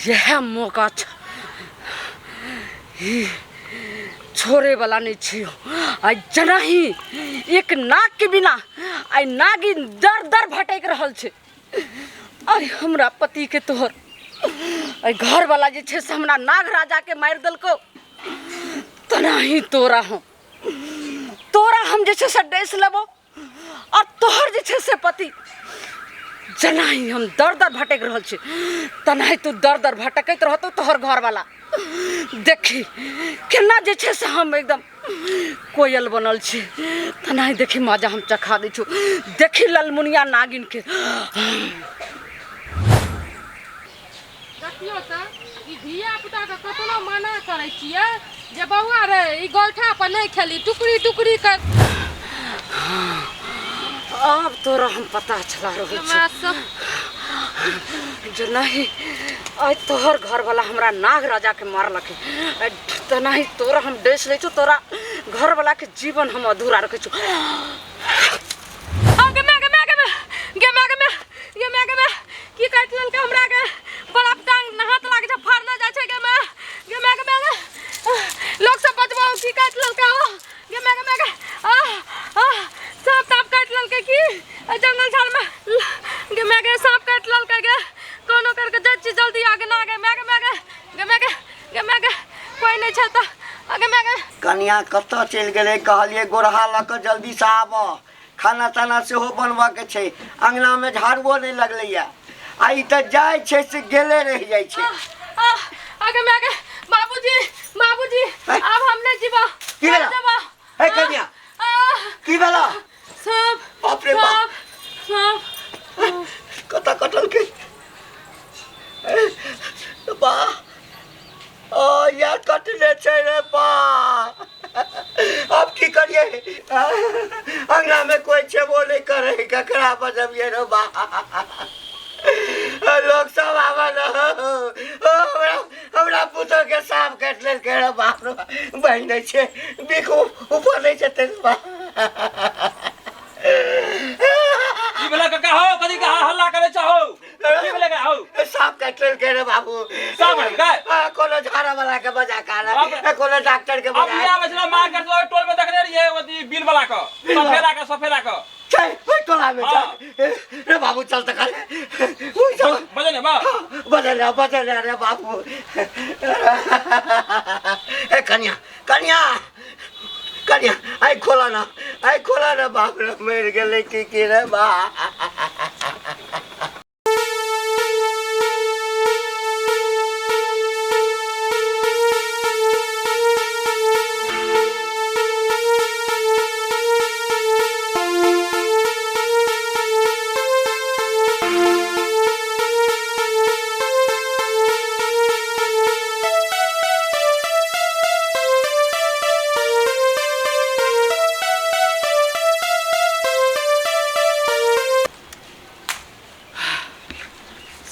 यह मौका छोड़े वाला नहीं छियो। आई जना ही एक नाग के बिना आई नागिन दर दर भटक रहल छे। आई हमरा पति के तोहर आई घर वाला जे छे से हमरा नाग राजा के मार दलको तना ही तोरा हम जे छे से डेस लेबो और तोहर जे छे से पति जना ही हम दर दर भटक रहल छे तना ही तू दर दर भटकत रहतो तोहर घर वाला देखी केना जे छे से हम एकदम कोयल बनल छे तना ही देखी मजा हम चखा दै छु। देखी ललमुनिया नागिन के देखियो त ई धिया पुता के कतनो मना करै छियै जे बौआ रे ई गोइठा पर नहीं खेली टुकड़ी टुकड़ी कर। अब तोरा हम पता चला रहल छे जे नहीं आज तोहर घर वाला हमरा नाग राजा के मारलक त नहीं तोरा हम डेस ले छु तोरा घर वाला के जीवन हम अधूरा रखे छु। की काट लेल के हमरा के बड़ा टांग नहात लागे छ फाड़ना जाय छै गे मैं लोग सब बचबो की काट लेल के गे सांप ताप काट लेल के की जंगल झाड़ में गे सांप काट लेल के कोनो करके जच्ची जल्दी आगे ना गे कोई नहीं छता गे कन्या कत चल गेले कहलिए गोरहा ल के जल्दी से आब खाना ताना से हो बनवा के छै अंगना में झाड़ुओ नहीं लगलैया आई त जाय छै से गेले रह जाय छै। आगे बाबूजी अब हम नहीं जीवा की भेला ए कन्या की भेला सब बाप रे बाप कता कटल के बा ओ यार कटले छै रे बा अब की करिए अंगना में कोई छेबो नहीं करे ककरा बजबिए रे बा लोग सब आवा न हमरा पुतो के सांप काट लेल के रे बाप रे बहन नहीं छे बिखो ऊपर नहीं छते बा की भेला काका हो कदी का हल्ला करे चाहो की भेला का हो सांप काट लेल के रे बाबू सांप काट का कोनो झाड़ा वाला के बजा काला कोनो डॉक्टर के अब बजा या बचला मार कर तो टोल में देखने रहिए ओती बिल वाला का सफेदा का चल ओए टोला में चल रे बाबू चल त करे ओए चल बजे ने बा बदल रे बाबू ए कन्या आई खोला ना बाप रे मर गेले की रे बा।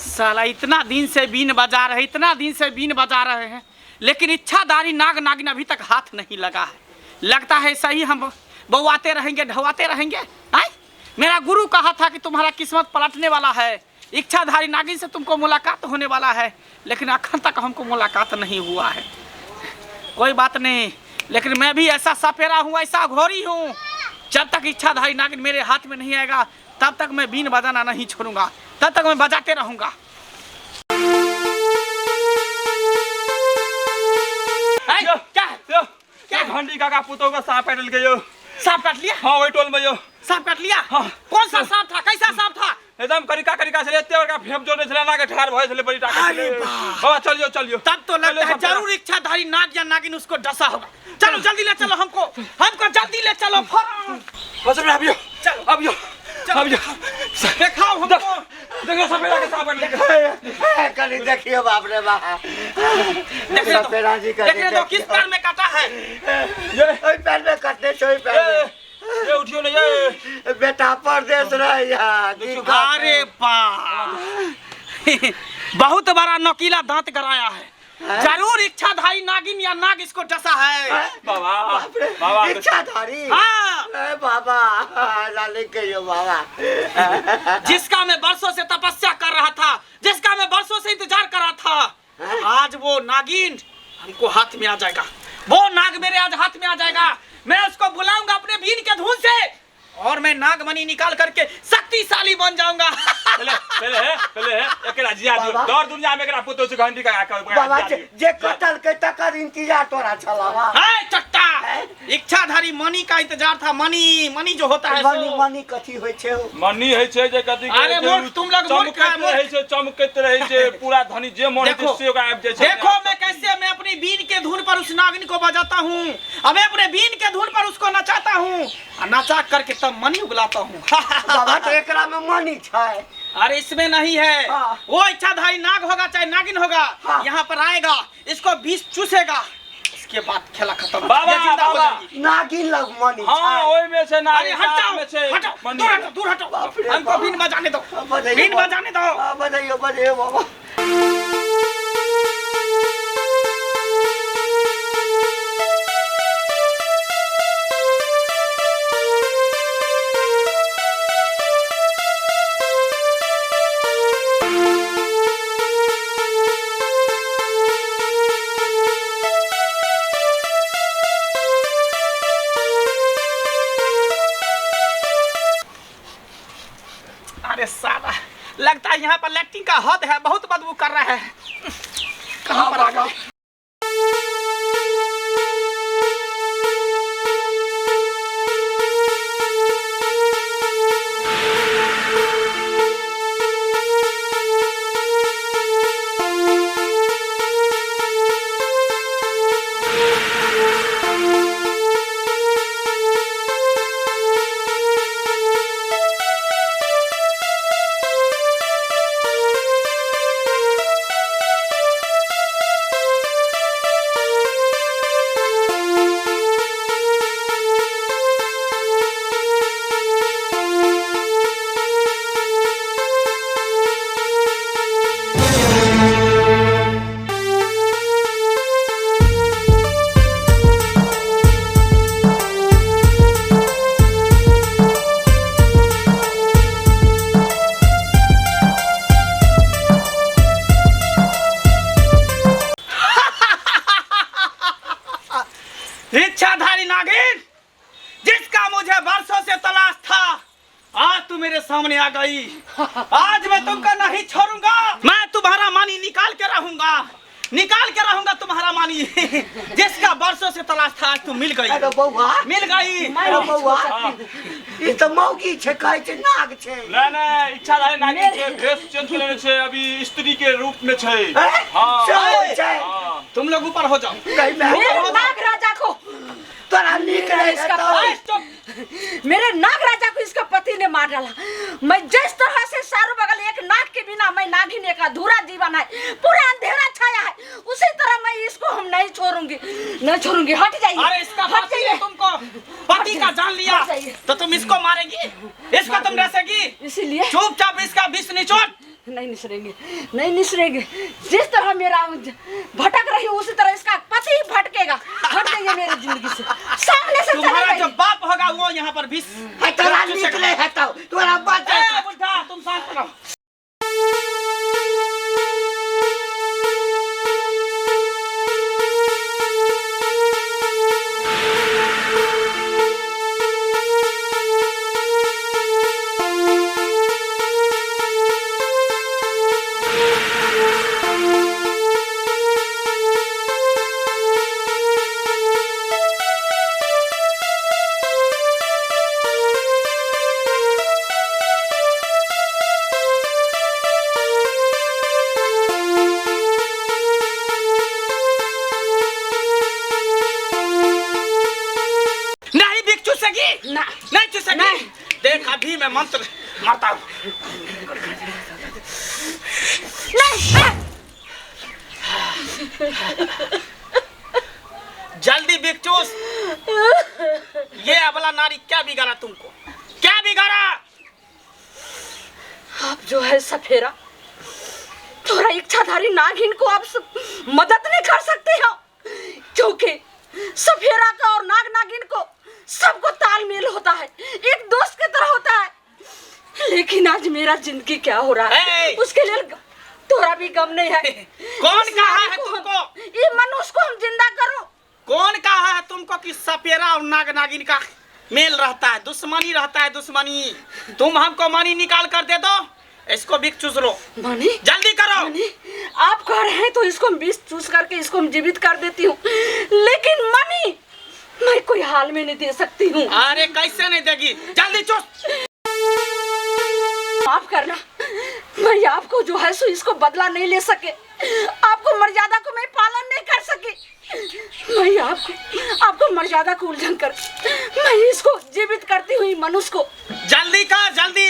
साला इतना दिन से बीन बजा रहे हैं लेकिन इच्छाधारी नाग नागिन अभी तक हाथ नहीं लगा है। लगता है सही हम बौआते रहेंगे ढवाते रहेंगे। मेरा गुरु कहा था कि तुम्हारा किस्मत पलटने वाला है, इच्छाधारी नागिन से तुमको मुलाकात होने वाला है, लेकिन अखन तक हमको मुलाकात नहीं हुआ है। कोई बात नहीं, लेकिन मैं भी ऐसा सपेरा हूँ, ऐसा घोरी हूँ, जब तक इच्छाधारी नागिन मेरे हाथ में नहीं आएगा तब तक मैं बीन बजाना नहीं छोड़ूंगा, तब तक मैं बजाते रहूंगा। क्या घंटी काका पुतो का सांप काट गयो। सांप काट लिया? हाँ वही टोल में यो सांप काट लिया। हाँ। कौन सा सांप था, कैसा सांप था? एकदम करिका से लेते और का फेम जोड़ने चला ना के ठार भय चले बड़ी टाका चले। बाबा चलियो तब तो लगता है जरूर इच्छाधारी नाग या नागिन उसको डसा होगा। चलो जल्दी ले चलो, हमको जल्दी ले चलो। बस में अबियो चलो देखाओ हमको। देखो सपेरा के सांप काट कनी देखियो बाप रे बा सपेरा जी का देखिए तो किस पैर में काटा है। ये ओई पैर में कटने सोई पैर में ये उठियो नहीं ये बेटा परदेश रहिया। अरे बा बहुत बड़ा नकीला दांत गराया है, जरूर इच्छाधारी नागिन या नाग इसको डसा है। बाबा इच्छाधारी? हाँ बाबा लाले के यो बाबा जिसका मैं बरसों से तपस्या कर रहा था, जिसका मैं बरसों से इंतजार कर रहा था, आज वो नागिन हमको हाथ में आ जाएगा, वो नाग मेरे आज हाथ में आ जाएगा। मैं उसको बुलाऊंगा अपने बीन के धुन से और मैं नागमणि निकाल करके शक्तिशाली बन जाऊंगा। पहले एक राजिया दौर दुनिया में एकरा पुतो से घंटी का बाबा जे कतल के तकर इंतजार तोरा छलावा है चट्टा। इच्छाधारी मणि का इंतजार था। मणि जो होता है मणि कथी होय छे? मणि है छे जे कथी के अरे मोर तुम लोग चमकत रहे छे पूरा धनी जे मन है से ओका आब जाय छे। देखो मैं कैसे मैं अपनी बीन के धुन पर उस नागिन को बजाता हूँ, अब मैं अपने बीन के धुन पर उसको नचाता हूँ और नचा करके तब मणि उगलाता हूँ। बाबा तो एकरा में मणि छे। अरे इसमें नहीं है। वो इच्छाधारी नाग होगा चाहे नागिन होगा, यहाँ पर आएगा, इसको विष चूसेगा, इसके बाद खेला खत्म। बाबा नागिन लग मणि। हां ओय में से ना। अरे हटाओ, दूर हटो। हमको बीन बजाने दो, बीन बजाने दो। बजाइयो बाबा। अरे साला लगता है यहाँ पर लैट्रिन का हद है, बहुत बदबू कर रहा है। कहाँ पर आ गए? इच्छाधारी नागिन जिसका मुझे वर्षों से तलाश था, आज तू मेरे सामने आ गई। आज मैं तुमको नहीं छोड़ूंगा। मैं तुम्हारा मानी निकाल के रहूंगा तुम्हारा मानी। जिसका वर्षों से तलाश था आज तू मिल गई। अरे बौआ मिल गई। अरे बौआ ई तो मौगी छे, कहै छे नाग छे। नहीं इच्छाधारी नागिन छे, भेष चेंज लेने छे, अभी स्त्री के रूप में छे। हां तुम लोग ऊपर हो जाओ। मेरे नाग राजा को तोरा नीक नहीं इसका मेरे नाग राजा को इसका पति ने मार डाला। मैं जिस तरह से चारों बगल एक नाग के बिना मैं नागिन एक अधूरा जीवन है, पूरा अंधेरा छाया है, उसी तरह मैं इसको हम नहीं छोड़ूंगी। हट जाइए। अरे इसका पति ने तुमको पति का जान लिया तो तुम इसको मारेगी, इसको तुम रसेगी। इसीलिए चुपचाप इसका विष निचोड़। नहीं निसरेंगे। जिस तरह मेरा भटक रही उसी तरह इसका पति भटकेगा। हट जाइए मेरी जिंदगी से, सामने से चले तुम्हारा जाइए। जो बाप होगा वो यहाँ पर विष तोरा निकले है तो तोरा बात ए बुढ़ा तुम शांत रहो। नहीं चुसेगी। देख अभी मैं मंत्र मारता हूँ। जल्दी बिकचूस। ये अबला नारी क्या बिगाड़ा तुमको, क्या बिगाड़ा? आप जो है सफेरा, थोड़ा इच्छाधारी नागिन को आप मदद नहीं कर सकते हो, क्योंकि सफेरा का और नागिन को सबको तालमेल होता है, एक दोस्त की तरह होता है। लेकिन आज मेरा जिंदगी क्या हो रहा है उसके लिए तोरा भी गम नहीं है। कौन इस कहा नारी है को हम- तुमको? ये मनुष्य को हम जिंदा करो। कौन कहा है तुमको कि सपेरा और नाग नागिन का मेल रहता है, दुश्मनी रहता है, दुश्मनी। तुम हमको मनी निकाल कर दे दो, इसको भी चूस लो, मनी जल्दी करो। मनी आप कह रहे हैं तो इसको हम विष चूस करके इसको हम जीवित कर देती हूँ, लेकिन मनी मैं कोई हाल में नहीं दे सकती हूँ। अरे कैसे नहीं देगी, जल्दी चूस। माफ करना, मैं आपको जो है सो इसको बदला नहीं ले सके, आपको मर्यादा को मैं पालन नहीं कर सकी। मैं आपको मर्यादा को उल्लंघन कर मैं इसको जीवित करती हुई मनुष्य को। जल्दी कर, जल्दी।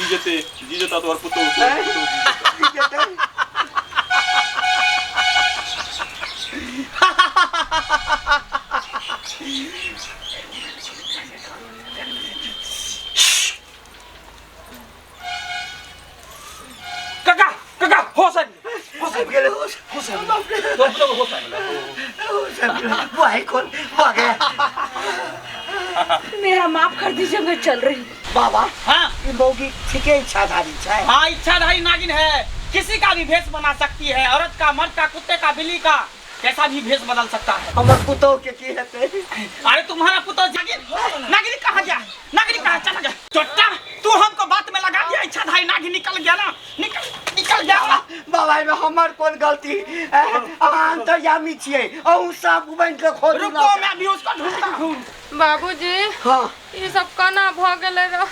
जीजता तोहर पुतो काका काका होश है, भाई कौन आ गया? मेरा माफ कर दीजिए, मैं चल रही हूँ। बाबा हाँ ये मौगी ठीके इच्छाधारी है। हाँ, इच्छाधारी नागिन है, किसी का भी भेष बना सकती है, औरत का, मर्द का, कुत्ते का, बिल्ली का, कैसा भी भेष बदल सकता है। हमर पुतो के की हेते? अरे तुम्हारा पुत्र नागिन नागिन कहाँ गया? नागिन कहाँ चला गया? चोट्टा, तू हमको बात में लगा दिया, इच्छाधारी नागिन निकल गया ना, निकल गया। बाबा में हमर कौन गलती? अंतर्यामी छिए और सब बन के खोद रुको, मैं अभी उसको ढूंढता हूँ। बाबूजी हाँ ये सब कना भ गेले रह।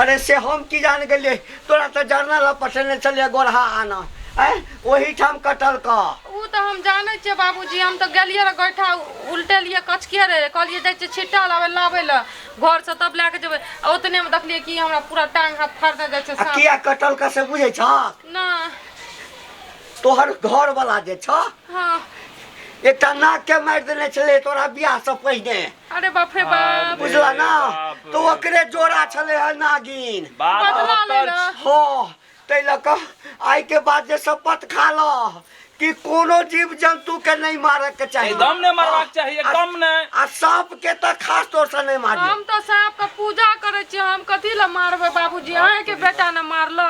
अरे से हम की जान गए, तोरा तो जरना ला पटने चलिए गोरहा आना है वही ठाम कटल का। ऊ तो हम जाने छे बाबूजी, हम तो गेलिए रे गैठा उल्टे लिए कचके रे, कहलिए जाय छे छिट्टा लावे ला घर से, तब लेके जेबे। ओतने में देखलिए कि हमरा पूरा टांग हाथ फाड़ दे छे सांप। किया कटल का से बुझे छ? ना तोहर घर वाला जे छ हाँ। एक नाक के मार देने चले तोरा बियाह से पहले, अरे बाप रे बाप, बुझला ना? तो ओकरे जोड़ा चले है नागिन। बदला ले ला। हाँ तै लक आई के बाद जे शपथ खा लो कि कोनो जीव जंतु के नहीं मारे के चाहिए, एकदम ने मारवाक चाहिए, एकदम ने। आ सांप के तो खास तौर से नहीं मारियो। हम तो सांप का पूजा करे छे, हम कथी ला मारबे बाबूजी? अहे के बेटा ने मारलक।